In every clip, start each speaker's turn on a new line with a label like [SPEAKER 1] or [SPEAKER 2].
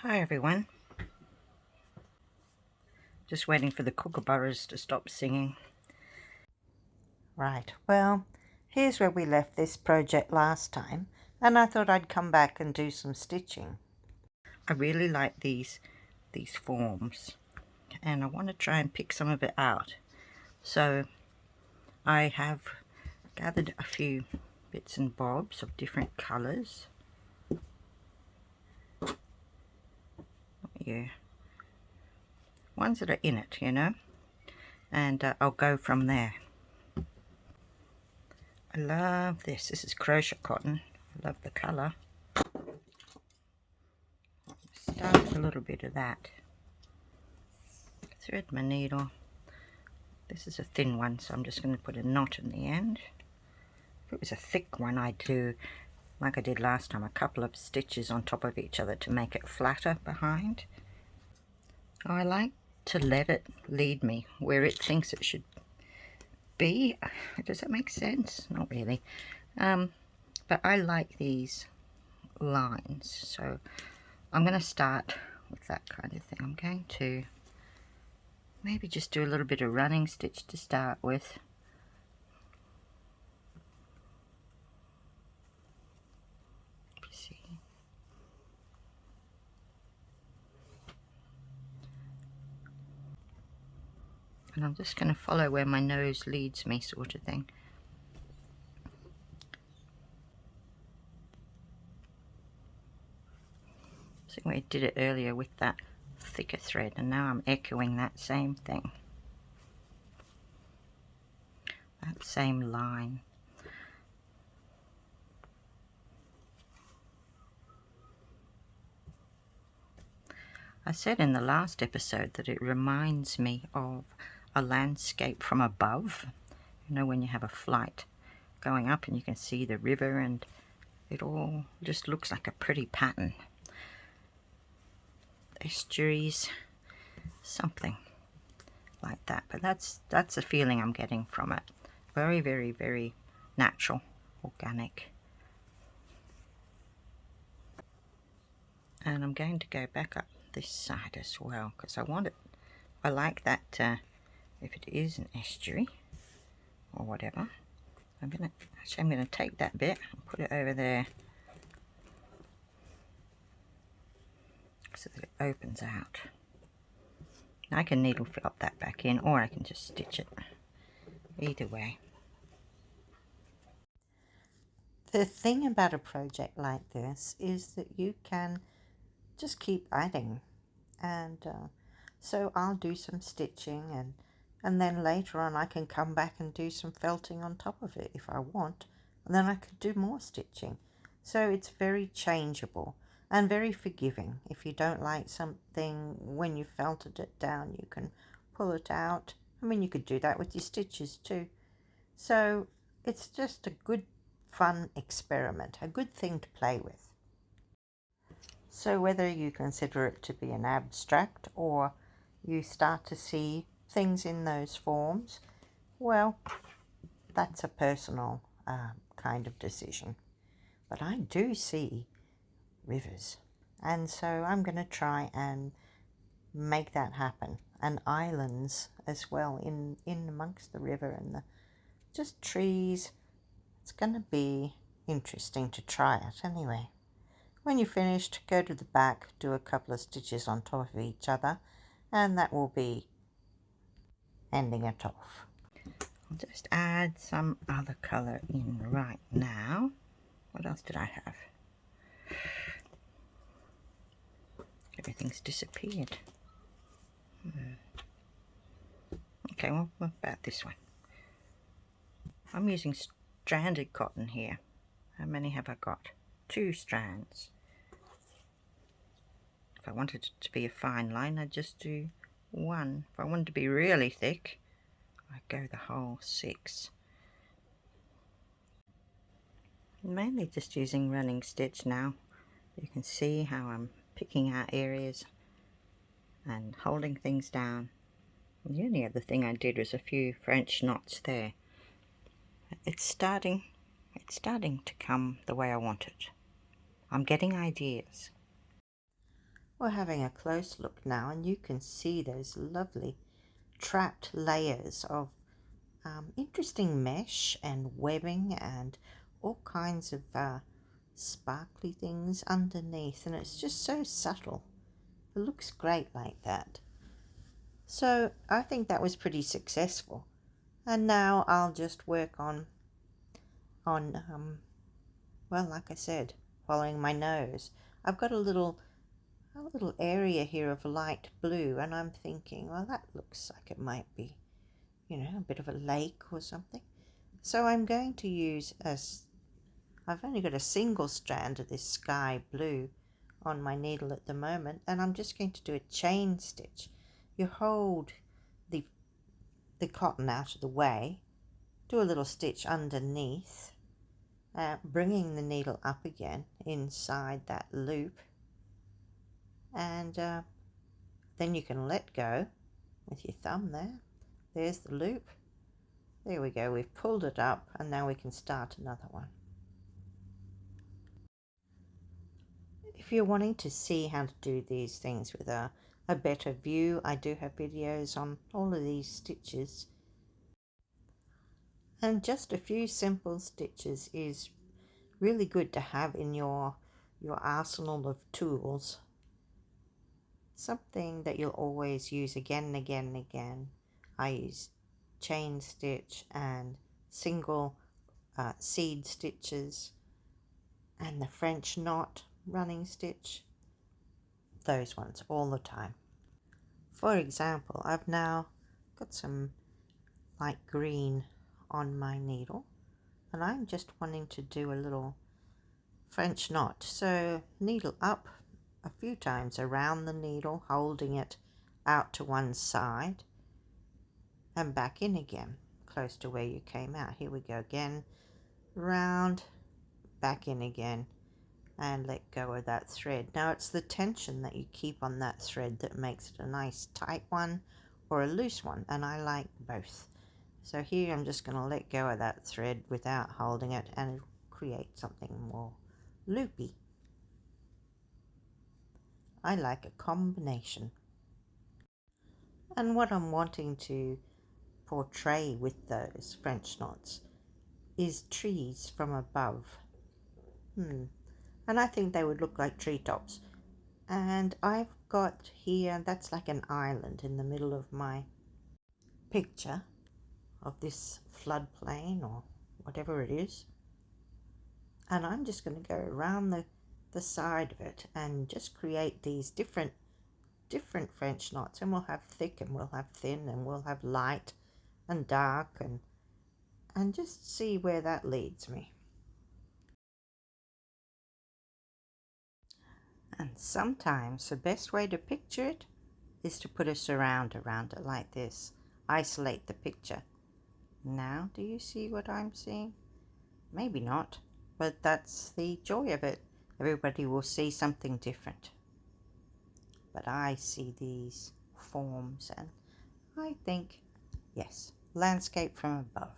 [SPEAKER 1] Hi everyone, just waiting for the kookaburras to stop singing.
[SPEAKER 2] Right, well, here's where we left this project last time, and I thought I'd come back and do some stitching.
[SPEAKER 1] I really like these forms and I want to try and pick some of it out. So I have gathered a few bits and bobs of different colours. Yeah, ones that are in it, you know, and I'll go from there. I love this. This is crochet cotton. I love the colour. Start with a little bit of that. Thread my needle. This is a thin one, so I'm just going to put a knot in the end. If it was a thick one, I'd do, like I did last time, a couple of stitches on top of each other to make it flatter behind. I like to let it lead me where it thinks it should be. Does that make sense? Not really. But I like these lines, so I'm going to start with that kind of thing. I'm going to maybe just do a little bit of running stitch to start with. See. And I'm just going to follow where my nose leads me, sort of thing. See, we did it earlier with that thicker thread, and now I'm echoing that same thing, that same line. I said in the last episode that it reminds me of a landscape from above. You know, when you have a flight going up and you can see the river and it all just looks like a pretty pattern. Estuaries, something like that. But that's the feeling I'm getting from it. Very, very, very natural, organic. And I'm going to go back up this side as well because I want it. I like that if it is an estuary or whatever. I'm gonna take that bit and put it over there so that it opens out. I can needle up that back in, or I can just stitch it. Either way.
[SPEAKER 2] The thing about a project like this is that you can just keep adding, and so I'll do some stitching, and then later on I can come back and do some felting on top of it if I want, and then I could do more stitching. So it's very changeable and very forgiving. If you don't like something when you felted it down, you can pull it out. I mean, you could do that with your stitches too. So it's just a good fun experiment, a good thing to play with. So whether you consider it to be an abstract or you start to see things in those forms, well, that's a personal kind of decision. But I do see rivers, and so I'm going to try and make that happen, and islands as well in amongst the river and the just trees. It's going to be interesting to try it anyway. When you're finished, go to the back, do a couple of stitches on top of each other, and that will be ending it off.
[SPEAKER 1] I'll just add some other colour in right now. What else did I have? Everything's disappeared. Okay, well, what about this one? I'm using stranded cotton here. How many have I got? 2 strands. If I wanted it to be a fine line, I'd just do 1. If I wanted to be really thick, I'd go the whole 6. Mainly just using running stitch now. You can see how I'm picking out areas and holding things down. And the only other thing I did was a few French knots there. It's starting to come the way I want it. I'm getting ideas.
[SPEAKER 2] We're having a close look now, and you can see those lovely trapped layers of interesting mesh and webbing and all kinds of sparkly things underneath, and it's just so subtle. It looks great like that. So I think that was pretty successful, and now I'll just work on well, like I said, following my nose. I've got a little area here of light blue, and I'm thinking, well, that looks like it might be, you know, a bit of a lake or something. So I'm going to use I've only got a single strand of this sky blue on my needle at the moment, and I'm just going to do a chain stitch. You hold the cotton out of the way, do a little stitch underneath, bringing the needle up again inside that loop, and then you can let go with your thumb there. There's the loop. There we go, we've pulled it up, and now we can start another one. If you're wanting to see how to do these things with a better view, I do have videos on all of these stitches. And just a few simple stitches is really good to have in your arsenal of tools. Something that you'll always use again and again and again. I use chain stitch and single seed stitches and the French knot running stitch. Those ones all the time. For example, I've now got some light green on my needle, and I'm just wanting to do a little French knot. So needle up a few times around the needle, holding it out to one side and back in again, close to where you came out. Here we go again, round, back in again, and let go of that thread. Now it's the tension that you keep on that thread that makes it a nice tight one or a loose one, and I like both. So here I'm just going to let go of that thread without holding it, and create something more loopy. I like a combination. And what I'm wanting to portray with those French knots is trees from above. And I think they would look like treetops. And I've got here, that's like an island in the middle of my picture of this floodplain or whatever it is. And I'm just going to go around the side of it and just create these different French knots, and we'll have thick and we'll have thin and we'll have light and dark, and just see where that leads me. And sometimes the best way to picture it is to put a surround around it like this. Isolate the picture. Now, do you see what I'm seeing? Maybe not, but that's the joy of it. Everybody will see something different. But I see these forms, and I think, yes, landscape from above.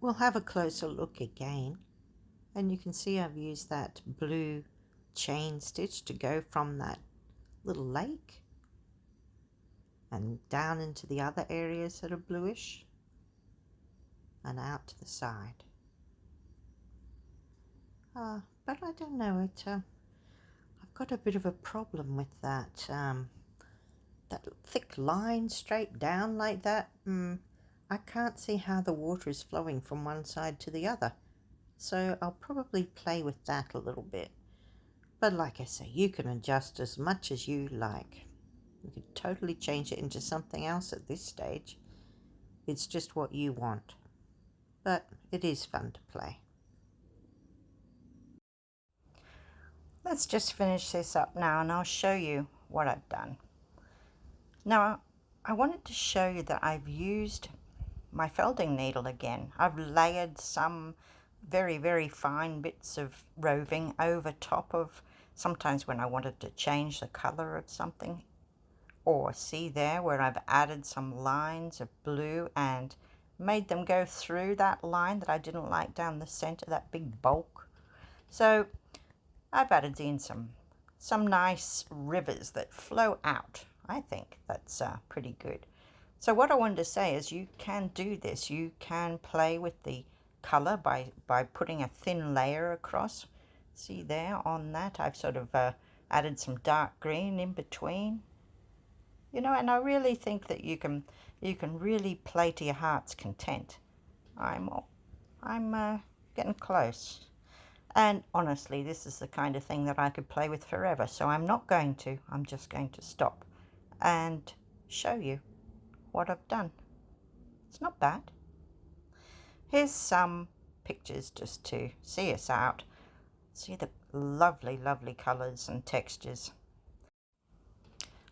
[SPEAKER 2] We'll have a closer look again, and you can see I've used that blue chain stitch to go from that little lake and down into the other areas that are bluish and out to the side. But I don't know, I've got a bit of a problem with that that thick line straight down like that. I can't see how the water is flowing from one side to the other, so I'll probably play with that a little bit. But like I say, you can adjust as much as you like. You could totally change it into something else at this stage. It's just what you want, but it is fun to play. Let's just finish this up now, and I'll show you what I've done. Now, I wanted to show you that I've used my felding needle again. I've layered some very, very fine bits of roving over top of, sometimes when I wanted to change the color of something. Or see there where I've added some lines of blue and made them go through that line that I didn't like down the center, that big bulk. So
[SPEAKER 1] I've added in some nice rivers that flow out. I think that's pretty good. So what I wanted to say is you can do this. You can play with the color by putting a thin layer across. See there on that, I've sort of added some dark green in between. You know, and I really think that you can really play to your heart's content. I'm getting close. And honestly, this is the kind of thing that I could play with forever. So I'm not going to. I'm just going to stop and show you what I've done. It's not bad. Here's some pictures just to see us out. See the lovely, lovely colours and textures.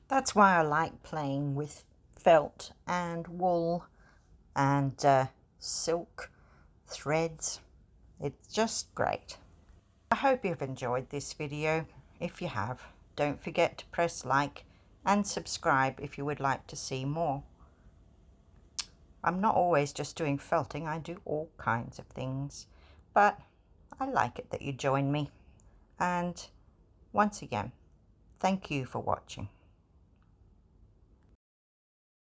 [SPEAKER 1] That's why I like playing with felt and wool and silk threads. It's just great. I hope you've enjoyed this video. If you have, don't forget to press like and subscribe if you would like to see more. I'm not always just doing felting, I do all kinds of things, but I like it that you join me. And once again, thank you for watching.